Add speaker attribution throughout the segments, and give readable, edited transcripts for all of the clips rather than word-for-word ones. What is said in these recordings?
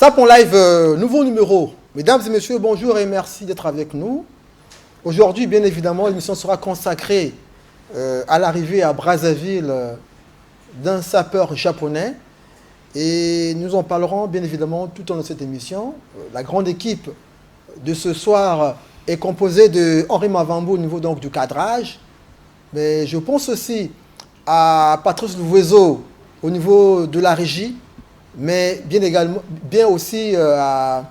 Speaker 1: SAP en live, nouveau numéro. Mesdames et messieurs, bonjour et merci d'être avec nous. Aujourd'hui, bien évidemment, l'émission sera consacrée à l'arrivée à Brazzaville d'un sapeur japonais. Et nous en parlerons bien évidemment tout au long de cette émission. La grande équipe de ce soir est composée de Henri Mavambo au niveau donc, du cadrage. Mais je pense aussi à Patrice Louvezo au niveau de la régie, mais bien aussi à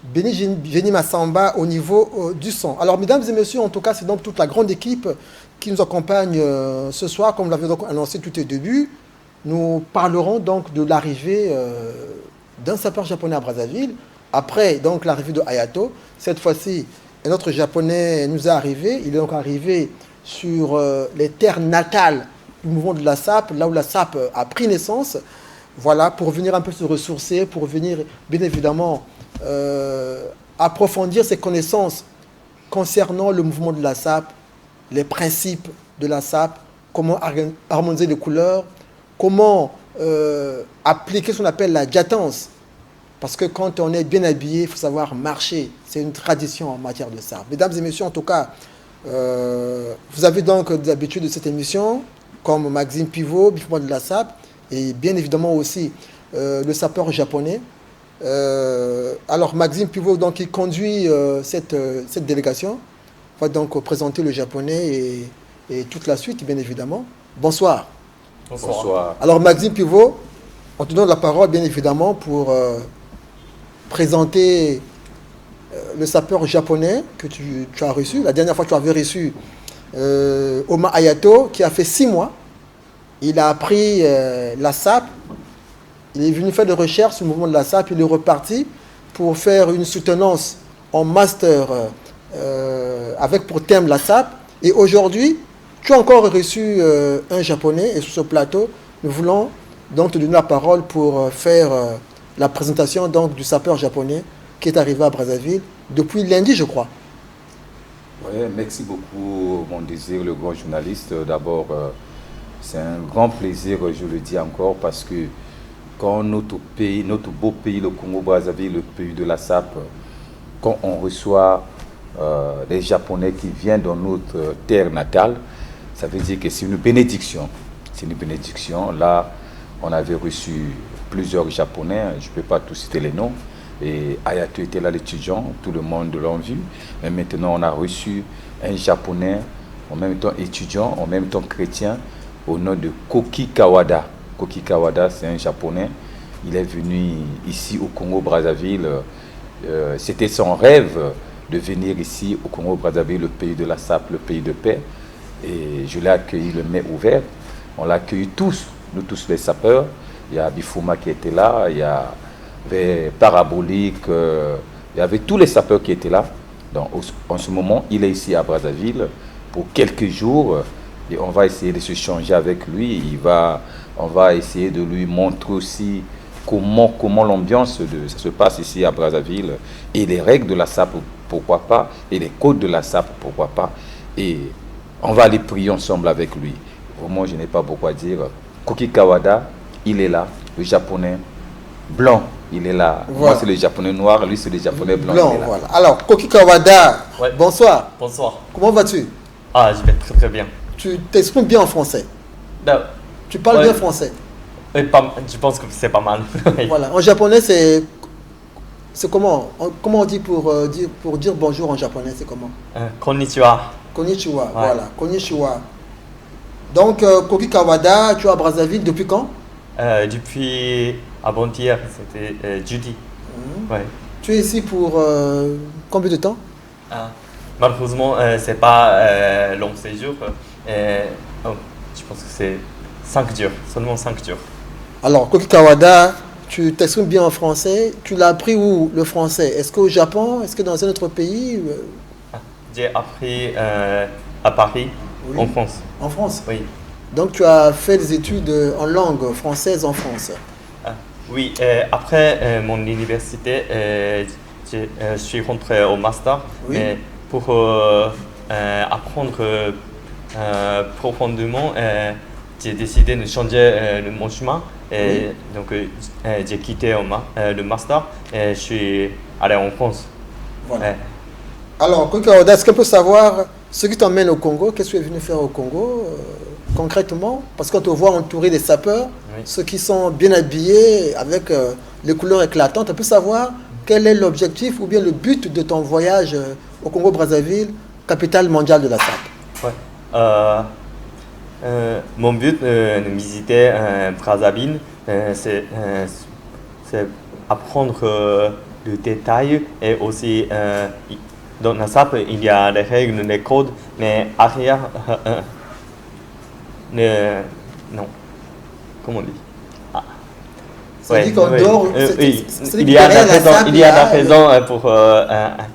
Speaker 1: Béni Génie Massamba au niveau du son. Alors, mesdames et messieurs, en tout cas, c'est donc toute la grande équipe qui nous accompagne ce soir, comme nous l'avions donc annoncé tout au début. Nous parlerons donc de l'arrivée d'un sapeur japonais à Brazzaville. Après donc l'arrivée de Hayato, cette fois-ci, un autre japonais nous est arrivé. Il est donc arrivé sur les terres natales du mouvement de la SAP, là où la SAP a pris naissance. Voilà, pour venir un peu se ressourcer, pour venir bien évidemment approfondir ses connaissances concernant le mouvement de la SAP, les principes de la SAP, comment harmoniser les couleurs, comment appliquer ce qu'on appelle la jatance. Parce que quand on est bien habillé, il faut savoir marcher. C'est une tradition en matière de SAP. Mesdames et messieurs, en tout cas, vous avez donc des habitudes de cette émission, comme Maxime Pivot, Bifmo de la SAP, et bien évidemment aussi le sapeur japonais. Alors Maxime Pivot, donc, il conduit cette délégation, va donc présenter le japonais et toute la suite, bien évidemment. Bonsoir.
Speaker 2: Bonsoir.
Speaker 1: Alors Maxime Pivot, on te donne la parole, bien évidemment, pour présenter le sapeur japonais que tu as reçu. La dernière fois, tu avais reçu Oma Hayato, qui a fait 6 mois. Il a appris la SAP. Il est venu faire des recherches sur le mouvement de la SAP. Il est reparti pour faire une soutenance en master avec pour thème la SAP. Et aujourd'hui, tu as encore reçu un japonais. Et sur ce plateau, nous voulons donc te donner la parole pour faire la présentation donc, du sapeur japonais qui est arrivé à Brazzaville depuis lundi, je crois.
Speaker 2: Oui, merci beaucoup, mon désir, le grand journaliste. D'abord, c'est un grand plaisir, je le dis encore, parce que quand notre pays, notre beau pays, le Congo-Brazzaville, le pays de la SAP, quand on reçoit des Japonais qui viennent dans notre terre natale, ça veut dire que c'est une bénédiction. C'est une bénédiction. Là, on avait reçu plusieurs Japonais, je ne peux pas tous citer les noms, et Hayato était là, l'étudiant, tout le monde l'a vu. Mais maintenant, on a reçu un Japonais, en même temps étudiant, en même temps chrétien, au nom de Koki Kawada. Koki Kawada, c'est un Japonais. Il est venu ici au Congo-Brazzaville. C'était son rêve de venir ici au Congo-Brazzaville, le pays de la SAP, le pays de paix. Et je l'ai accueilli le main ouvert. On l'a accueilli tous, nous tous les sapeurs. Il y a Bifuma qui était là, il y avait Parabolique, il y avait tous les sapeurs qui étaient là. Donc, en ce moment, il est ici à Brazzaville pour quelques jours et on va essayer de se changer avec lui. On va essayer de lui montrer aussi comment l'ambiance ça se passe ici à Brazzaville et les règles de la SAP, pourquoi pas, et les codes de la SAP, pourquoi pas. Et on va aller prier ensemble avec lui. Vraiment, je n'ai pas beaucoup à dire. Koki Kawada, il est là, le japonais blanc, il est là. Voilà. Moi, c'est le japonais noir, lui, c'est le japonais blanc.
Speaker 1: Voilà. Alors, Koki Kawada,
Speaker 3: ouais.
Speaker 1: Bonsoir.
Speaker 3: Bonsoir.
Speaker 1: Comment vas-tu?
Speaker 3: Ah, je vais très très bien.
Speaker 1: Tu t'exprimes bien en français.
Speaker 3: Non.
Speaker 1: Tu parles bien français.
Speaker 3: Je pense que c'est pas mal.
Speaker 1: Voilà. En japonais, c'est comment? Comment on dit pour dire bonjour en japonais, c'est comment?
Speaker 3: Konnichiwa.
Speaker 1: Konnichiwa, ouais. Voilà. Konnichiwa. Donc, Koki Kawada, tu es à Brazzaville depuis quand?
Speaker 3: Depuis avant-hier, c'était jeudi. Ouais.
Speaker 1: Tu es ici pour combien de temps?
Speaker 3: Malheureusement, c'est pas long séjour. Je pense que c'est 5 jours, seulement 5 jours.
Speaker 1: Alors, Koki Kawada, tu t'exprimes bien en français. Tu l'as appris où, le français? Est-ce qu'au Japon? Est-ce que dans un autre pays?
Speaker 3: J'ai appris à Paris, oui. En France.
Speaker 1: En France?
Speaker 3: Oui.
Speaker 1: Donc, tu as fait des études en langue française en France?
Speaker 3: Oui, après mon université, je suis rentré au master.
Speaker 1: Oui.
Speaker 3: Pour apprendre profondément j'ai décidé de changer mon chemin. Et donc, j'ai quitté le master et je suis allé en France.
Speaker 1: Voilà. Alors, Koki Kawada, est-ce qu'on peut savoir ce qui t'emmène au Congo? Qu'est-ce que tu es venu faire au Congo concrètement? Parce qu'on te voit entouré des sapeurs, ceux qui sont bien habillés avec les couleurs éclatantes. On peut savoir quel est l'objectif ou bien le but de ton voyage au Congo-Brazzaville, capitale mondiale de la SAP?
Speaker 3: Mon but de visiter Brazzaville, c'est apprendre le détail et aussi dans la SAP, il y a des règles, des codes, mais arrière, non, comment on dit?
Speaker 1: Ça dit qu'en dehors,
Speaker 3: il y a la raison pour,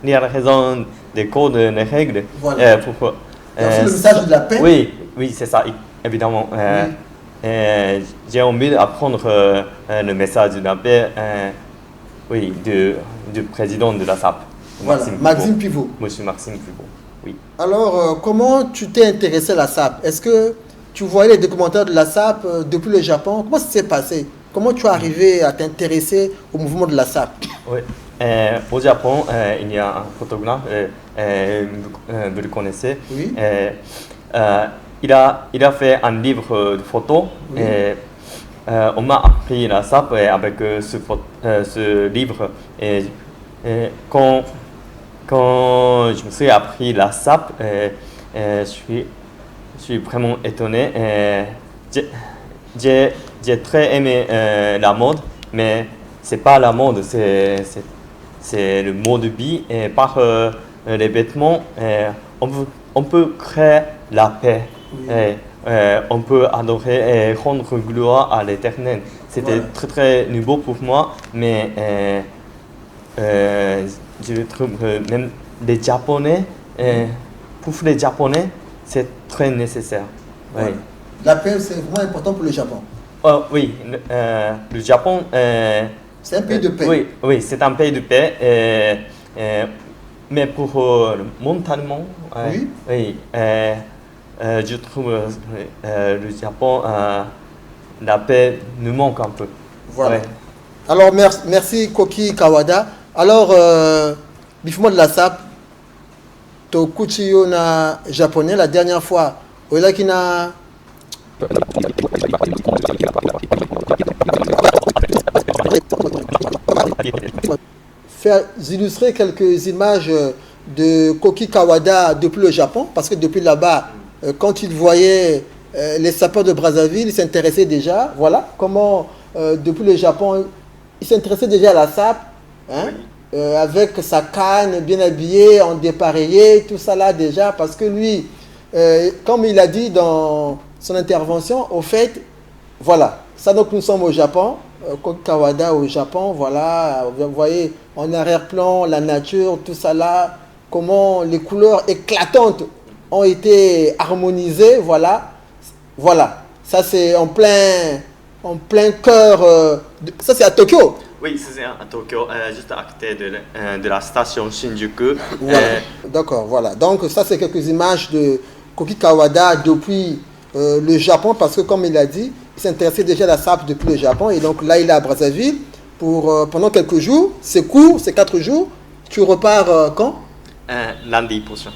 Speaker 3: il y a la raison des codes, des règles.
Speaker 1: Voilà. Le message de la paix.
Speaker 3: Oui, c'est ça, évidemment. J'ai envie d'apprendre le message de la paix, du président de la SAP.
Speaker 1: Voilà, Maxime Pivot.
Speaker 3: Monsieur Maxime Pivot, oui.
Speaker 1: Alors, comment tu t'es intéressé à la SAP? Est-ce que tu voyais les documentaires de la SAP depuis le Japon? Comment ça s'est passé? Comment tu es arrivé à t'intéresser au mouvement de la SAP?
Speaker 3: Oui. Au Japon, il y a un photographe, vous le connaissez.
Speaker 1: Oui.
Speaker 3: Il a fait un livre de photos.
Speaker 1: Oui.
Speaker 3: On m'a appris la SAP avec ce livre. Et quand je me suis appris la SAP, je suis vraiment étonné. J'ai très aimé la mode, mais c'est pas la mode, c'est le mode de vie. Et par les vêtements, on peut créer la paix. Oui. On peut adorer et rendre gloire à l'Éternel. C'était très très nouveau pour moi, mais je trouve même les Japonais, pour les Japonais, c'est très nécessaire.
Speaker 1: Ouais. Oui. La paix, c'est vraiment important pour le Japon.
Speaker 3: Oui, le Japon...
Speaker 1: c'est un pays de paix.
Speaker 3: Oui, c'est un pays de paix. Mais pour mentalement, je trouve le Japon, la paix nous manque un peu.
Speaker 1: Voilà. Alors, merci Koki Kawada. Alors, bifuma de la SAP, to kuchiyo na japonais la dernière fois, oila kina faire illustrer quelques images de Koki Kawada depuis le Japon, parce que depuis là-bas, quand il voyait les sapeurs de Brazzaville, il s'intéressait déjà, voilà, comment depuis le Japon, il s'intéressait déjà à la SAP, hein, avec sa canne, bien habillé, en dépareillé, tout ça là déjà, parce que lui, comme il a dit dans son intervention, au fait, voilà, ça donc nous sommes au Japon, Koki Kawada au Japon, voilà, vous voyez en arrière-plan la nature, tout ça là, comment les couleurs éclatantes ont été harmonisées, voilà, ça c'est en plein cœur, ça c'est à Tokyo.
Speaker 3: Oui, c'est à Tokyo, juste à côté de la station Shinjuku.
Speaker 1: Voilà. D'accord, voilà. Donc ça c'est quelques images de Koki Kawada depuis le Japon, parce que comme il a dit, il s'intéressait déjà à la SAP depuis le Japon, et donc là il est à Brazzaville pour pendant quelques jours, c'est court, c'est 4 jours. Tu repars quand?
Speaker 3: Lundi prochain.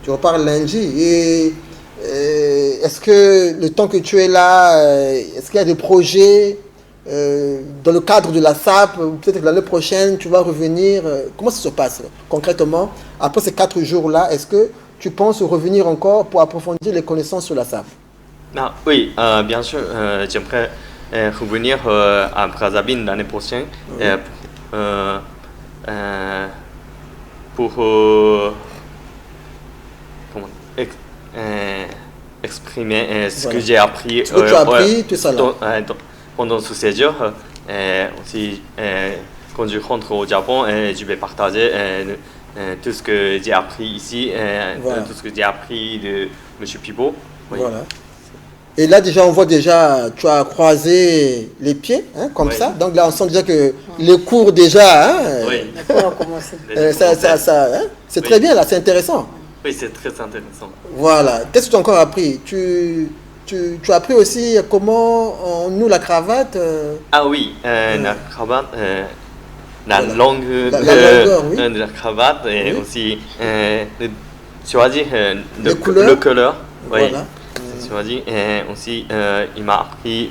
Speaker 1: Tu repars lundi. Et est-ce que le temps que tu es là, est-ce qu'il y a des projets dans le cadre de la SAP, peut-être que l'année prochaine tu vas revenir, comment ça se passe concrètement après ces 4 jours-là? Est-ce que tu penses revenir encore pour approfondir les connaissances sur la SAP?
Speaker 3: Oui, bien sûr, j'aimerais revenir à Brazzaville l'année prochaine pour exprimer ce que j'ai appris,
Speaker 1: ce que tu as appris, tout ça là.
Speaker 3: Pendant ce séjour. Aussi, quand je rentre au Japon, je vais partager tout ce que j'ai appris ici, tout ce que j'ai appris de M. Pivot. Oui.
Speaker 1: Voilà. Et là déjà, on voit déjà, tu as croisé les pieds, hein, comme ça. Donc là, on sent déjà que les cours déjà, hein,
Speaker 3: les
Speaker 4: cours ont commencé.
Speaker 1: Hein, c'est très bien là, c'est intéressant.
Speaker 3: Oui, c'est très intéressant.
Speaker 1: Voilà. Qu'est-ce que tu as encore appris? Tu tu as appris aussi comment on noue la cravate.
Speaker 3: Ah oui, la cravate, la
Speaker 1: Voilà.
Speaker 3: longue
Speaker 1: La longueur, oui.
Speaker 3: de la cravate et
Speaker 1: Oui.
Speaker 3: aussi choisir
Speaker 1: Les couleurs.
Speaker 3: le couleur. Oui,
Speaker 1: Voilà.
Speaker 3: c'est choisi. Et aussi, il m'a appris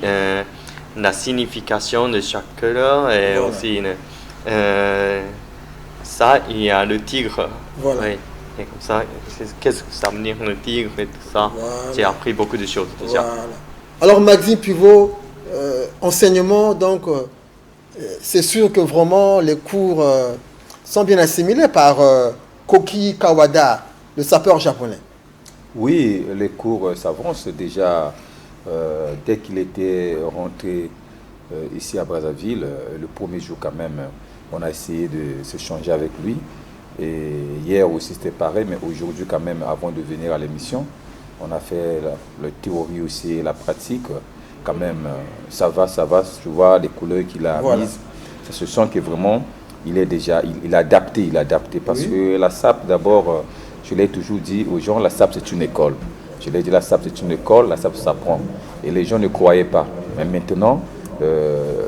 Speaker 3: la signification de chaque couleur et
Speaker 1: Voilà.
Speaker 3: aussi ça, il y a le tigre.
Speaker 1: Voilà.
Speaker 3: Oui. Et comme ça, qu'est-ce que ça veut dire le tigre et tout ça.
Speaker 1: Voilà.
Speaker 3: J'ai appris beaucoup de choses déjà.
Speaker 1: Voilà. Alors Maxime Pivot, enseignement, donc c'est sûr que vraiment les cours sont bien assimilés par Koki Kawada, le sapeur japonais.
Speaker 2: Oui, les cours s'avancent déjà. Dès qu'il était rentré ici à Brazzaville, le premier jour quand même, on a essayé de s'échanger avec lui. Et hier aussi c'était pareil, mais aujourd'hui quand même, avant de venir à l'émission, on a fait la théorie aussi et la pratique. Quand même, ça va, je vois les couleurs qu'il a
Speaker 1: Voilà.
Speaker 2: mises. Ça se sent que vraiment, il a adapté parce
Speaker 1: Oui.
Speaker 2: que la SAP d'abord, je l'ai toujours dit aux gens, la SAP c'est une école. Je l'ai dit, la SAP c'est une école, la SAP s'apprend. Et les gens ne croyaient pas. Mais maintenant,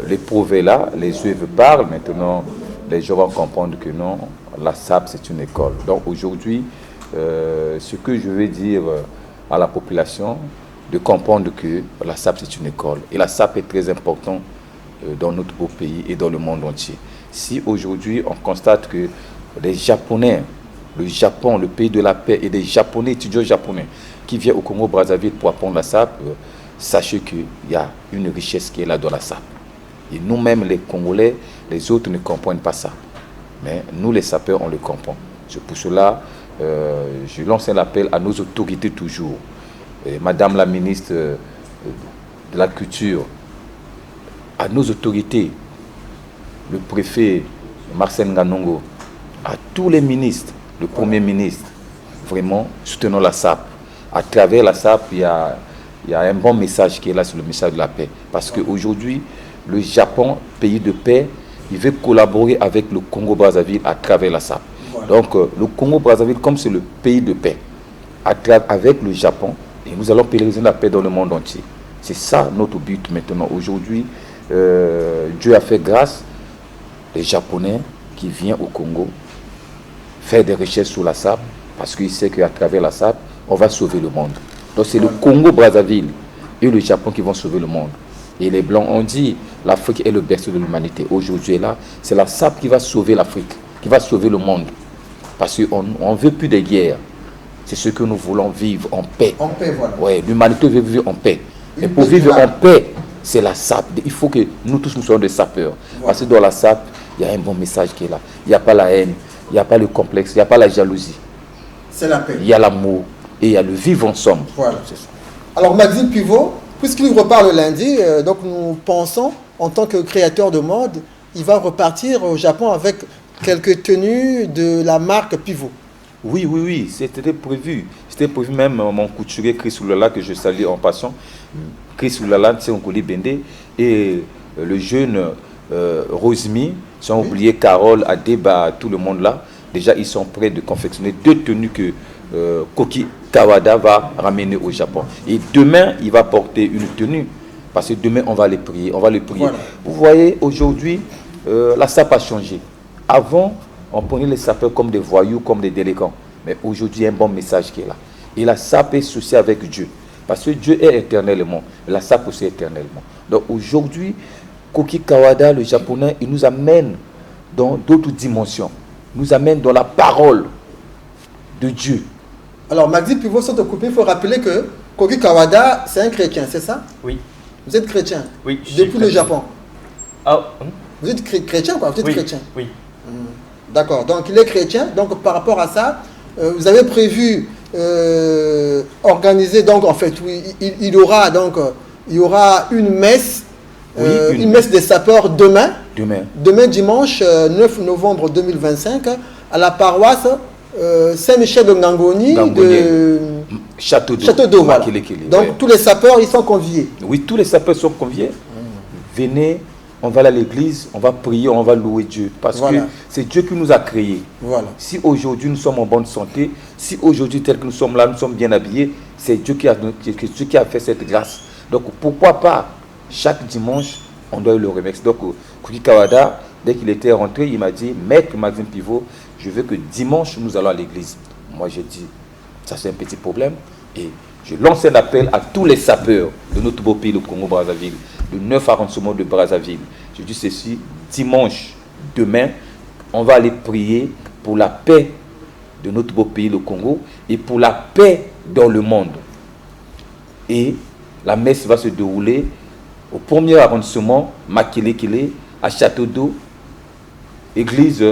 Speaker 2: l'épreuve est là, les œuvres parlent. Maintenant, les gens vont comprendre que non, la SAP c'est une école. Donc aujourd'hui, ce que je veux dire à la population, de comprendre que la SAP c'est une école. Et la SAP est très importante dans notre beau pays et dans le monde entier. Si aujourd'hui on constate que les Japonais, le Japon, le pays de la paix, et des Japonais, étudiants japonais, qui viennent au Congo-Brazzaville pour apprendre la SAP, sachez qu'il y a une richesse qui est là dans la SAP. Et nous-mêmes, les Congolais, les autres ne comprennent pas ça. Mais nous, les sapeurs, on le comprend. C'est pour cela, je lance un appel à nos autorités toujours. Et Madame la ministre de la Culture, à nos autorités, le préfet Marcel Nganongo, à tous les ministres, le Premier ministre, vraiment, soutenons la SAP. À travers la SAP, il y a un bon message qui est là, sur le message de la paix. Parce qu'aujourd'hui, le Japon, pays de paix, il veut collaborer avec le Congo-Brazzaville à travers la SAP. Voilà. Donc, le Congo-Brazzaville, comme c'est le pays de paix, avec le Japon, et nous allons pérenniser la paix dans le monde entier. C'est ça notre but maintenant. Aujourd'hui, Dieu a fait grâce, les Japonais qui viennent au Congo faire des recherches sur la SAP, parce qu'il sait qu'à travers la SAP, on va sauver le monde. Donc c'est le Congo-Brazzaville et le Japon qui vont sauver le monde. Et les Blancs ont dit, l'Afrique est le berceau de l'humanité. Aujourd'hui, là, c'est la SAP qui va sauver l'Afrique, qui va sauver le monde. Parce qu'on ne veut plus de guerre. C'est ce que nous voulons vivre en paix.
Speaker 1: En paix, voilà.
Speaker 2: Oui, l'humanité veut vivre en paix. Et pour vivre en paix, c'est la SAP. Il faut que nous tous, nous soyons des sapeurs. Voilà. Parce que dans la SAP, il y a un bon message qui est là. Il n'y a pas la haine, il n'y a pas le complexe, il n'y a pas la jalousie.
Speaker 1: C'est la paix.
Speaker 2: Il y a l'amour et il y a le vivre ensemble.
Speaker 1: Voilà. Alors Maxime Pivot, puisqu'il repart le lundi, donc nous pensons, en tant que créateur de mode, il va repartir au Japon avec quelques tenues de la marque Pivot.
Speaker 2: Oui, c'était prévu. C'était prévu même mon couturier Chris Oulala, que je salue en passant. Chris Oulala, c'est un colis Bendé. Et le jeune Rosemi, sans oublier Carole, Adeba, tout le monde là. Déjà, ils sont prêts de confectionner 2 tenues que Koki Kawada va ramener au Japon. Et demain, il va porter une tenue. Parce que demain, on va les prier. Voilà. Vous voyez, aujourd'hui, la SAP a changé. Avant, on prenait les sapeurs comme des voyous, comme des délinquants. Mais aujourd'hui, il y a un bon message qui est là. Et la SAP est associée avec Dieu. Parce que Dieu est éternellement. La SAP aussi éternellement. Donc aujourd'hui, Koki Kawada, le japonais, il nous amène dans d'autres dimensions. Nous amène dans la parole de Dieu.
Speaker 1: Alors, Maxime Pivot, sans te couper, il faut rappeler que Koki Kawada, c'est un chrétien, c'est ça?
Speaker 3: Oui.
Speaker 1: Vous êtes chrétien?
Speaker 3: Oui.
Speaker 1: Depuis le Japon?
Speaker 3: Ah,
Speaker 1: vous êtes chrétien, quoi? Vous êtes chrétien?
Speaker 3: Oui.
Speaker 1: D'accord. Donc, il est chrétien. Donc, par rapport à ça, vous avez prévu organiser, donc, en fait, il y aura une messe, une messe des sapeurs demain. Demain, dimanche 9 novembre 2025, à la paroisse Saint-Michel de Ngangoni de
Speaker 2: Château
Speaker 1: d'Eau. Voilà. Donc tous les sapeurs, ils sont conviés.
Speaker 2: Oui, tous les sapeurs sont conviés. Venez on va aller à l'église, on va prier, on va louer Dieu. Parce que c'est Dieu qui nous a créés.
Speaker 1: Voilà.
Speaker 2: Si aujourd'hui nous sommes en bonne santé, si aujourd'hui tel que nous sommes là, nous sommes bien habillés, c'est Dieu qui a fait cette grâce. Donc pourquoi pas, chaque dimanche, on doit le remercier. Donc Kuki Kawada, dès qu'il était rentré, il m'a dit, Maître Maxime Pivot, je veux que dimanche, nous allons à l'église. Moi, j'ai dit, ça c'est un petit problème. Et je lance un appel à tous les sapeurs de notre beau pays, le Congo-Brazzaville, le 9 arrondissement de Brazzaville. Je dis ceci, dimanche, demain, on va aller prier pour la paix de notre beau pays, le Congo, et pour la paix dans le monde. Et la messe va se dérouler au premier arrondissement, Makele-Kele, à Château d'Eau, église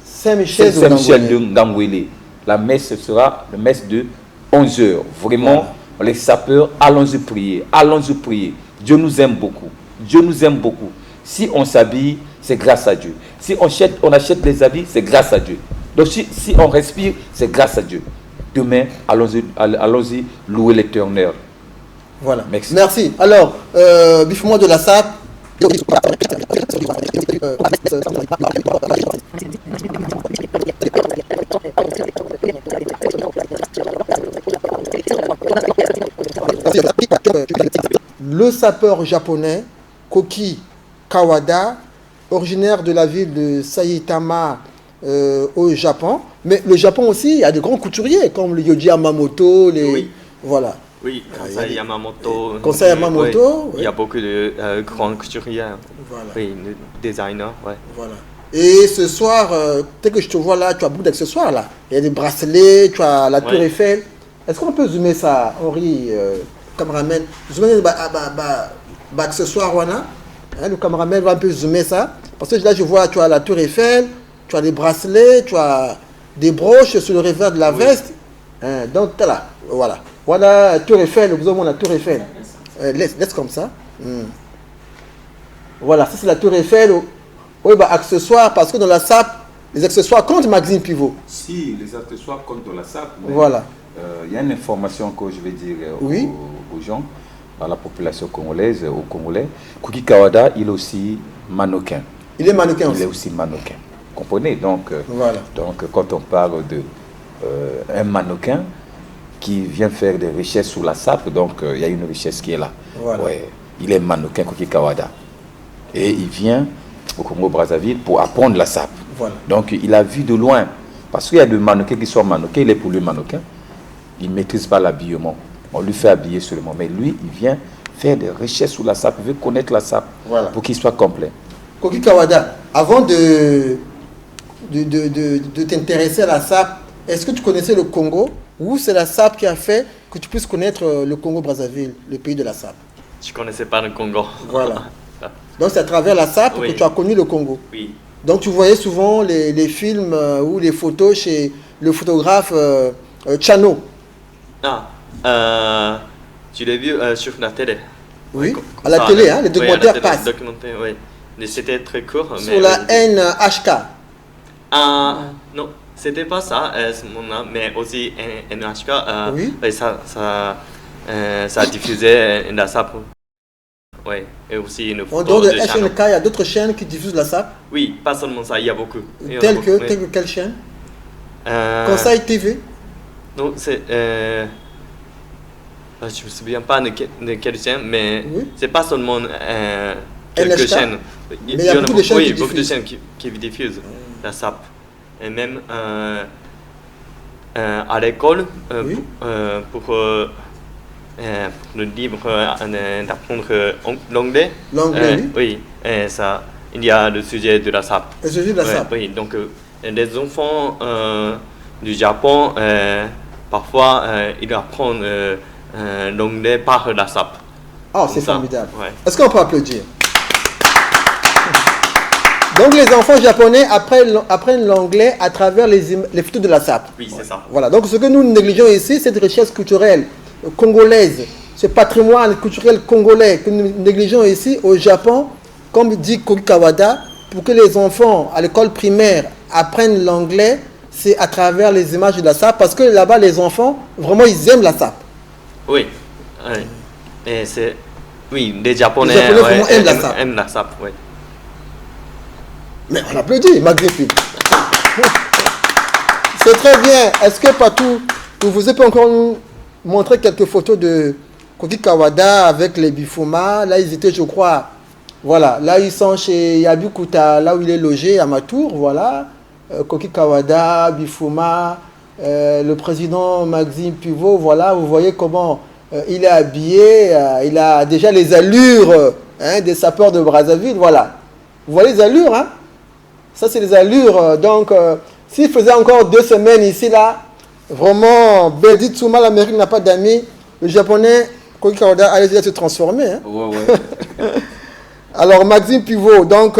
Speaker 1: Saint-Michel
Speaker 2: de Ngangwele. La messe sera la messe de 11h. Vraiment, les sapeurs, allons-y prier. Allons-y prier. Dieu nous aime beaucoup. Dieu nous aime beaucoup. Si on s'habille, c'est grâce à Dieu. Si on achète des habits, c'est grâce à Dieu. Donc si on respire, c'est grâce à Dieu. Demain, allons-y louer l'Éternel.
Speaker 1: Voilà.
Speaker 2: Merci.
Speaker 1: Merci. Alors, Bifement de la SAP. Le sapeur japonais Koki Kawada, originaire de la ville de Saitama au Japon. Mais le Japon aussi, il y a de grands couturiers comme le Yoji Yamamoto, voilà.
Speaker 3: Oui, Conseil Yamamoto.
Speaker 1: Conseil Yamamoto.
Speaker 3: Il y a beaucoup de grands couturiers.
Speaker 1: Voilà.
Speaker 3: Oui, designers. Ouais.
Speaker 1: Voilà. Et ce soir, dès que je te vois là, tu as beaucoup d'accessoires là. Il y a des bracelets, tu as la Tour Eiffel. Est-ce qu'on peut zoomer ça, Henri, cameraman? Zoomer accessoires, voilà. Le cameraman va un peu zoomer ça. Parce que là, je vois, tu as la Tour Eiffel, tu as des bracelets, tu as des broches sur le revers de la veste. Donc, là, voilà. Voilà, Tour Eiffel, vous avez la Tour Eiffel. Laisse comme ça. Voilà, ça c'est la Tour Eiffel. Oui, accessoires, parce que dans la SAP, les accessoires comptent, Maxime Pivot.
Speaker 2: Si, les accessoires comptent dans la SAP.
Speaker 1: Voilà.
Speaker 2: Il y a une information que je vais dire aux gens, à la population congolaise, aux Congolais. Kuki Kawada, il est aussi mannequin.
Speaker 1: Il est mannequin aussi.
Speaker 2: Il est aussi mannequin. Vous comprenez? Donc,
Speaker 1: voilà.
Speaker 2: Donc, quand on parle de un mannequin qui vient faire des richesses sous la SAP, donc il y a une richesse qui est là.
Speaker 1: Voilà.
Speaker 2: Ouais, il est mannequin Kuki Kawada. Et il vient au Congo-Brazzaville pour apprendre la SAP.
Speaker 1: Voilà.
Speaker 2: Donc il a vu de loin. Parce qu'il y a des mannequins qui sont mannequins, il est pour le mannequin. Il ne maîtrise pas l'habillement. On lui fait habiller seulement. Mais lui, il vient faire des recherches sur la SAP. Il veut connaître la SAP pour qu'il soit complet.
Speaker 1: Koki Kawada, avant de t'intéresser à la SAP, est-ce que tu connaissais le Congo? Ou c'est la SAP qui a fait que tu puisses connaître le Congo-Brazzaville, le pays de la SAP?
Speaker 3: Je ne connaissais pas le Congo.
Speaker 1: Voilà. Donc c'est à travers la SAP que tu as connu le Congo.
Speaker 3: Oui.
Speaker 1: Donc tu voyais souvent les films ou les photos chez le photographe Chano.
Speaker 3: Tu l'as vu sur la télé.
Speaker 1: Oui, à la télé, les documentaires passent.
Speaker 3: Oui, mais c'était très court.
Speaker 1: Sur la NHK.
Speaker 3: Non, c'était pas ça, ce moment-là, mais aussi NHK.
Speaker 1: Oui.
Speaker 3: Ça a diffusé la SAP. Oui, et aussi une photo.
Speaker 1: En dehors de SNK, il y a d'autres chaînes qui diffusent la SAP?
Speaker 3: Oui, pas seulement ça, il y a beaucoup.
Speaker 1: Telles que quelle chaîne? Conseil TV?
Speaker 3: Non, c'est... je ne me souviens pas de quelle chaîne, mais c'est pas seulement quelques chaînes.
Speaker 1: Mais il y a beaucoup de chaînes qui diffusent.
Speaker 3: Beaucoup de chaînes qui diffusent la SAP. Et même à l'école, pour le livre d'apprendre l'anglais.
Speaker 1: L'anglais,
Speaker 3: oui. Il y a le sujet de la SAP.
Speaker 1: Le sujet de la SAP.
Speaker 3: Oui, donc les enfants du Japon, parfois, ils apprennent l'anglais par la SAP.
Speaker 1: Oh, c'est formidable.
Speaker 3: Ouais.
Speaker 1: Est-ce qu'on peut applaudir? Donc les enfants japonais apprennent l'anglais à travers les photos de la SAP.
Speaker 3: Oui, c'est ça.
Speaker 1: Voilà, donc ce que nous négligeons ici, cette richesse culturelle congolaise, ce patrimoine culturel congolais que nous négligeons ici au Japon, comme dit Koki Kawada, pour que les enfants à l'école primaire apprennent l'anglais, c'est à travers les images de la SAP, parce que là-bas les enfants, vraiment ils aiment la SAP.
Speaker 3: Oui, et c'est... Oui, les Japonais,
Speaker 1: vraiment aiment la SAP.
Speaker 3: Aiment la SAP, oui.
Speaker 1: Mais on applaudit, Maxime Pivot. C'est très bien. Est-ce que Patou, vous pouvez encore nous montrer quelques photos de Koki Kawada avec les Bifoma? Là, ils étaient, je crois, voilà. Là, ils sont chez Yabi Kuta, là où il est logé, à Matour, voilà. Koki Kawada, Bifoma, le président Maxime Pivot, voilà. Vous voyez comment il est habillé. Il a déjà les allures des sapeurs de Brazzaville, voilà. Vous voyez les allures, hein? Ça, c'est les allures. Donc, s'il faisait encore 2 semaines ici, là, vraiment, Bédi Tsuma, l'Amérique n'a pas d'amis. Le japonais, Koki Kawada, allait se transformer. Hein?
Speaker 2: Ouais.
Speaker 1: Alors, Maxime Pivot, donc,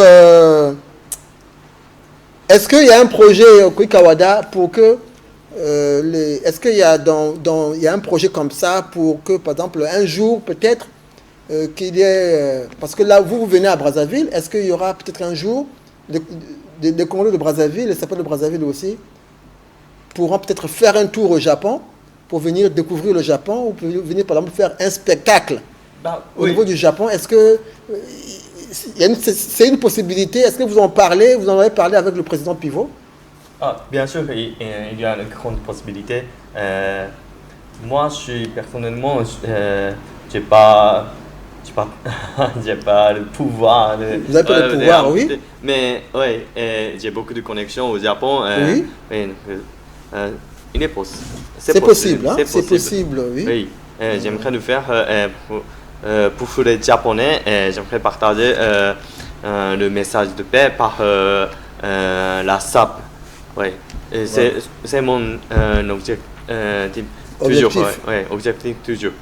Speaker 1: est-ce qu'il y a un projet, Koki Kawada, pour que. Est-ce qu'il y a il y a un projet comme ça pour que, par exemple, un jour, peut-être, qu'il y ait. Parce que là, vous venez à Brazzaville, est-ce qu'il y aura peut-être un jour des Congolais de Brazzaville, les sapeurs de Brazzaville aussi, pourront peut-être faire un tour au Japon pour venir découvrir le Japon ou pour venir par exemple faire un spectacle au niveau du Japon? Est-ce que c'est une possibilité? Est-ce que vous en parlez? Vous en avez parlé avec le président Pivot?
Speaker 3: Bien sûr, il y a une grande possibilité. Moi, personnellement, j'ai pas j'ai pas le pouvoir.
Speaker 1: Vous n'avez pas le pouvoir, oui.
Speaker 3: Mais oui, j'ai beaucoup de connexions au Japon.
Speaker 1: Oui. C'est possible, hein? C'est possible, oui.
Speaker 3: Oui, j'aimerais le faire pour les Japonais. J'aimerais partager le message de paix par la SAP. Oui, c'est mon objectif toujours.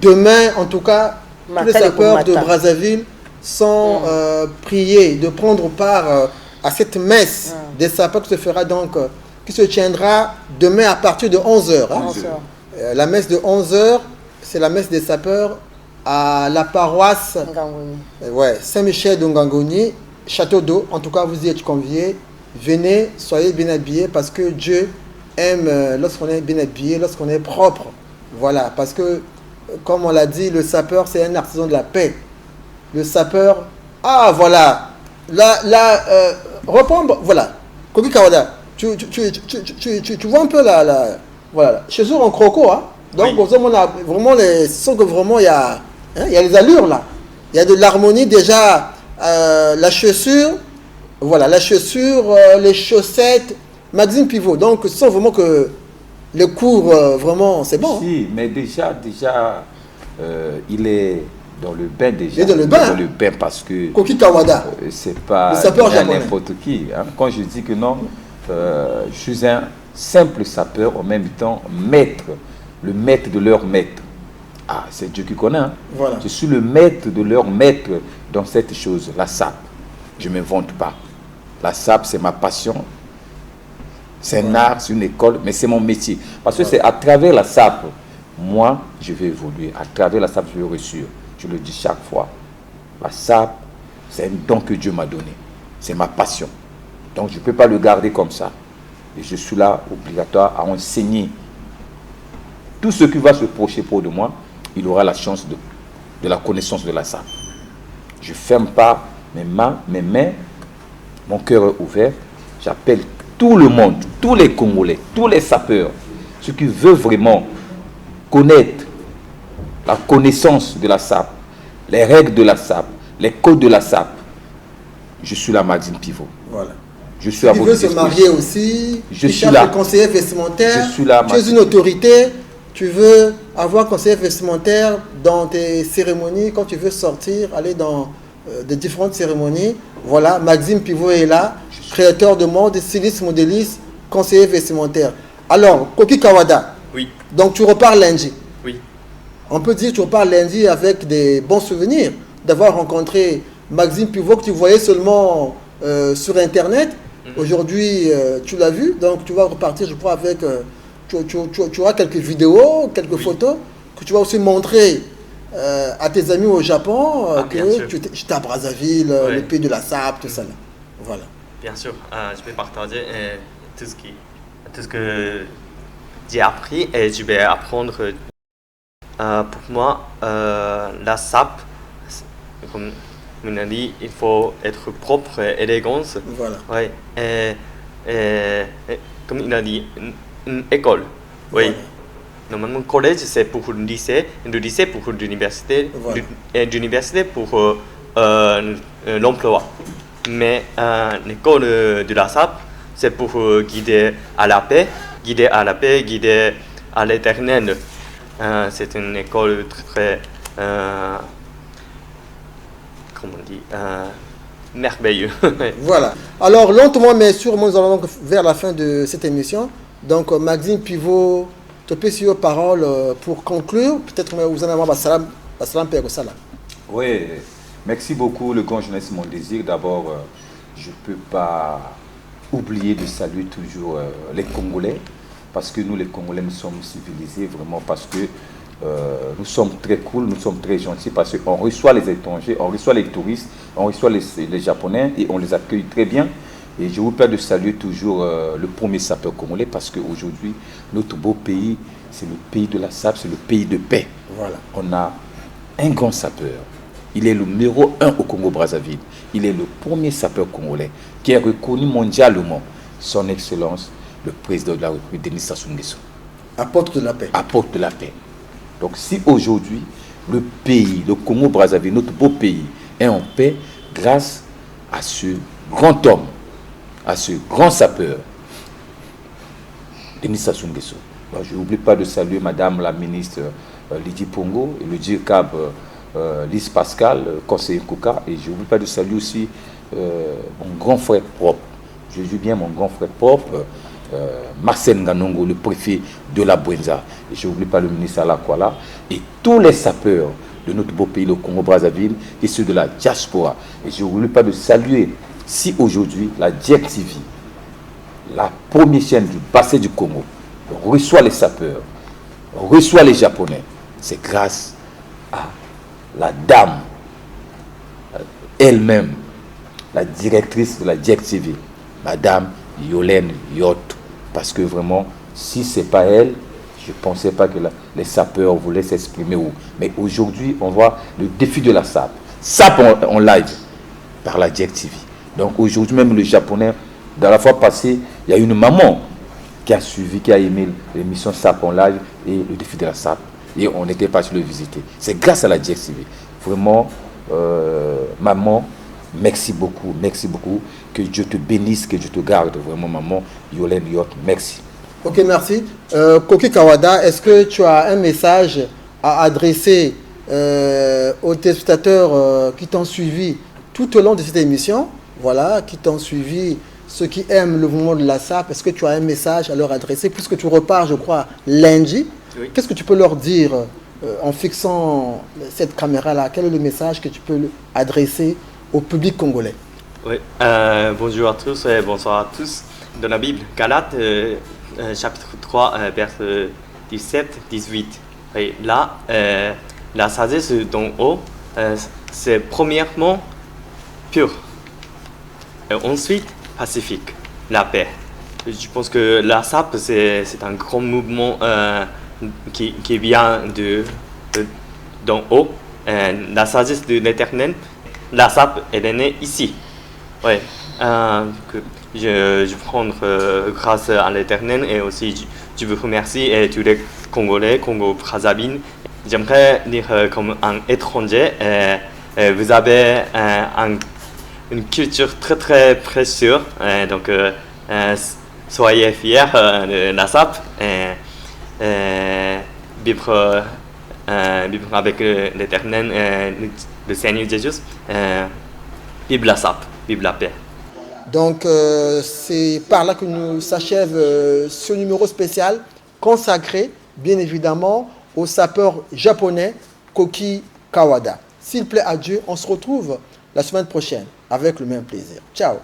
Speaker 1: Demain, en tout cas, tous les sapeurs de Brazzaville sont priés de prendre part à cette messe des sapeurs qui se fera donc, qui se tiendra demain à partir de 11h. Hein. La messe de 11h, c'est la messe des sapeurs à la paroisse Saint-Michel de Ngangoni, Château d'Eau. En tout cas, vous y êtes conviés. Venez, soyez bien habillés parce que Dieu aime lorsqu'on est bien habillé, lorsqu'on est propre. Voilà, parce que comme on l'a dit, le sapeur, c'est un artisan de la paix. Le sapeur, voilà. Reprendre, voilà. Koki Kawada, tu vois un peu voilà. Chez eux, en croco, hein. Donc, on a vraiment ce sont que vraiment, il y a les allures, là. Il y a de l'harmonie, déjà, la chaussure, voilà, les chaussettes, Maxime Pivot. Donc, ce sont vraiment que le cours, vraiment, c'est bon.
Speaker 2: Si, mais déjà il est dans le bain déjà.
Speaker 1: Il est dans le bain.
Speaker 2: Dans le bain parce que
Speaker 1: Koki Kawada.
Speaker 2: c'est pas n'importe qui. Hein. Quand je dis que non, je suis un simple sapeur, en même temps maître, le maître de leur maître. Ah, c'est Dieu qui connaît. Hein.
Speaker 1: Voilà.
Speaker 2: Je suis le maître de leur maître dans cette chose, la SAP. Je ne m'invente pas. La SAP, c'est ma passion. C'est un art, c'est une école, mais c'est mon métier. Parce que c'est à travers la SAP, moi, je vais évoluer. À travers la SAP, je vais réussir. Je le dis chaque fois. La SAP, c'est un don que Dieu m'a donné. C'est ma passion. Donc, je ne peux pas le garder comme ça. Et je suis là, obligatoire, à enseigner. Tout ce qui va se procher pour de moi, il aura la chance de la connaissance de la SAP. Je ne ferme pas mes mains, mon cœur est ouvert. J'appelle tout le monde, tous les Congolais, tous les sapeurs, ceux qui veulent vraiment connaître la connaissance de la SAP, les règles de la SAP, les codes de la SAP. Je suis là, Maxime Pivot.
Speaker 1: Voilà.
Speaker 2: Je suis à
Speaker 1: votre disposition. Tu veux se marier aussi,
Speaker 2: je suis là.
Speaker 1: Conseiller vestimentaire,
Speaker 2: je suis là,
Speaker 1: tu es une autorité, tu veux avoir conseiller vestimentaire dans tes cérémonies, quand tu veux sortir, aller dans de différentes cérémonies. Voilà, Maxime Pivot est là, créateur de mode, styliste, modéliste, conseiller vestimentaire. Alors, Koki Kawada.
Speaker 3: Oui.
Speaker 1: Donc tu repars lundi.
Speaker 3: Oui.
Speaker 1: On peut dire que tu repars lundi avec des bons souvenirs d'avoir rencontré Maxime Pivot que tu voyais seulement sur Internet. Aujourd'hui, tu l'as vu, donc tu vas repartir, je crois, avec... tu auras quelques vidéos, quelques photos que tu vas aussi montrer à tes amis au Japon, que tu étais à Brazzaville, le pays de la SAP, tout ça là. Voilà.
Speaker 3: Bien sûr, je vais partager tout ce que j'ai appris et je vais apprendre. Pour moi, la SAP, comme il a dit, il faut être propre et élégant.
Speaker 1: Voilà.
Speaker 3: Ouais. Comme il a dit, une école. Oui.
Speaker 1: Voilà.
Speaker 3: Normalement, collège, c'est pour le lycée pour l'université,
Speaker 1: Voilà.
Speaker 3: et l'université pour l'emploi. Mais l'école de la SAP, c'est pour guider à la paix, guider à l'éternel. C'est une école très, comment on dit, merveilleuse.
Speaker 1: Voilà. Alors, lentement mais sûrement, nous allons donc vers la fin de cette émission. Donc, Maxime Pivot, te passe la parole pour conclure. Peut-être que vous en avez Bassalam Pérosala.
Speaker 2: Oui, merci beaucoup, le grand journaliste Mon Désir. D'abord, je ne peux pas oublier de saluer toujours les Congolais, parce que nous, les Congolais, nous sommes civilisés, vraiment, parce que nous sommes très cool, nous sommes très gentils, parce qu'on reçoit les étrangers, on reçoit les touristes, on reçoit les Japonais, et on les accueille très bien. Et je vous permets de saluer toujours le premier sapeur congolais, parce qu'aujourd'hui, notre beau pays, c'est le pays de la SAP, c'est le pays de paix.
Speaker 1: Voilà.
Speaker 2: On a un grand sapeur. Il est le numéro 1 au Congo-Brazzaville. Il est le premier sapeur congolais qui est reconnu mondialement. Son Excellence, le président de la République, Denis Sassou Nguesso.
Speaker 1: Apporte de la paix.
Speaker 2: Apporte de la paix. Donc si aujourd'hui, le pays, le Congo-Brazzaville, notre beau pays, est en paix grâce à ce grand homme, à ce grand sapeur, Denis Sassou Nguesso. Je n'oublie pas de saluer Madame la ministre Lydie Pongo et le DIRCAB Lise Pascal, conseiller Kouka. Et je n'oublie pas de saluer aussi mon grand frère propre. Je dis bien mon grand frère propre, Marcel Nganongo, le préfet de la Bouenza. Et je n'oublie pas le ministre Alakwala et tous les sapeurs de notre beau pays, le Congo-Brazzaville, et ceux de la diaspora. Et je n'oublie pas de saluer, si aujourd'hui, la DirecTV, la première chaîne du bassin du Congo, reçoit les sapeurs, reçoit les Japonais, c'est grâce à la dame elle-même, la directrice de la DirecTV, Madame Yolène Yot. Parce que vraiment, si ce n'est pas elle, je ne pensais pas que les sapeurs voulaient s'exprimer. Mais aujourd'hui, on voit le défi de la SAP. SAP en live par la DirecTV. Donc aujourd'hui, même le Japonais, dans la fois passée, il y a une maman qui a suivi, qui a aimé l'émission SAP en live et le défi de la SAP. Et on était parti le visiter. C'est grâce à la DirecTV. Vraiment, maman, merci beaucoup, merci beaucoup. Que Dieu te bénisse, que Dieu te garde. Vraiment, maman, Yolène Yot, merci.
Speaker 1: Ok, merci. Koki Kawada, est-ce que tu as un message à adresser aux téléspectateurs qui t'ont suivi tout au long de cette émission, voilà, qui t'ont suivi, ceux qui aiment le mouvement de la SAP, est-ce que tu as un message à leur adresser, puisque tu repars, je crois, lundi?
Speaker 3: Oui.
Speaker 1: Qu'est-ce que tu peux leur dire en fixant cette caméra-là? Quel est le message que tu peux adresser au public congolais?
Speaker 3: Oui. Bonjour à tous et bonsoir à tous. Dans la Bible, Galates, chapitre 3, verset 17-18. Et là, la sagesse d'en haut, c'est premièrement pure. Et ensuite, pacifique, la paix. Je pense que la SAP, c'est un grand mouvement qui vient d'en haut. La sagesse de l'Éternel, la SAP, elle est née ici. Ouais. Je prends grâce à l'Éternel et aussi je vous remercie et tous les Congolais, Congo-Brazzaville. J'aimerais dire comme un étranger, vous avez une culture très très précieuse, donc soyez fiers de la SAP et vivre avec l'Éternel, le Seigneur Jésus, vive la SAP, vive la paix.
Speaker 1: Donc, c'est par là que nous s'achève ce numéro spécial consacré, bien évidemment, au sapeur japonais Koki Kawada. S'il plaît à Dieu, on se retrouve la semaine prochaine avec le même plaisir. Ciao.